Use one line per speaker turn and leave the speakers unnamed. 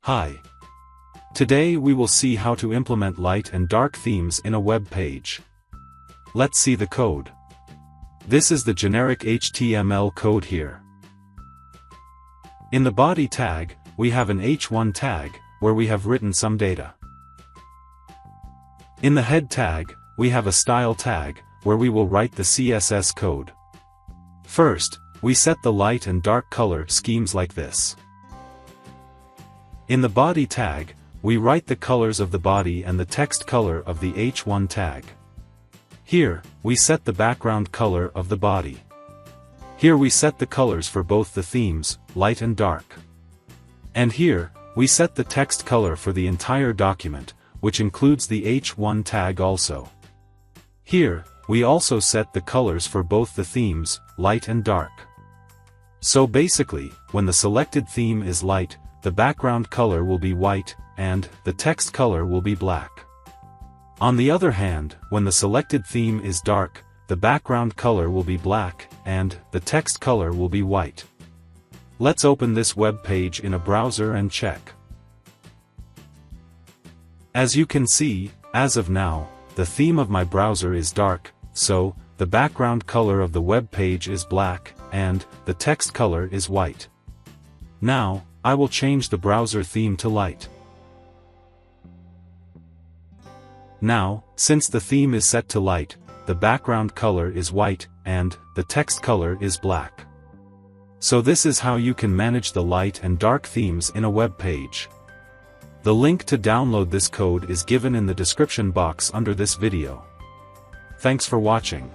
Hi. Today we will see how to implement light and dark themes in a web page. Let's see the code. This is the generic HTML code here. In the body tag, we have an h1 tag, where we have written some data. In the head tag, we have a style tag, where we will write the CSS code. First, we set the light and dark color schemes like this. In the body tag, we write the colors of the body and the text color of the h1 tag. Here, we set the background color of the body. Here we set the colors for both the themes, light and dark. And here, we set the text color for the entire document, which includes the h1 tag also. Here, we also set the colors for both the themes, light and dark. So basically, when the selected theme is light, the background color will be white, and the text color will be black. On the other hand, when the selected theme is dark, the background color will be black, and the text color will be white. Let's open this web page in a browser and check. As you can see, as of now, the theme of my browser is dark, so the background color of the web page is black, and the text color is white. Now, I will change the browser theme to light. Now, since the theme is set to light, the background color is white, and the text color is black. So this is how you can manage the light and dark themes in a web page. The link to download this code is given in the description box under this video. Thanks for watching.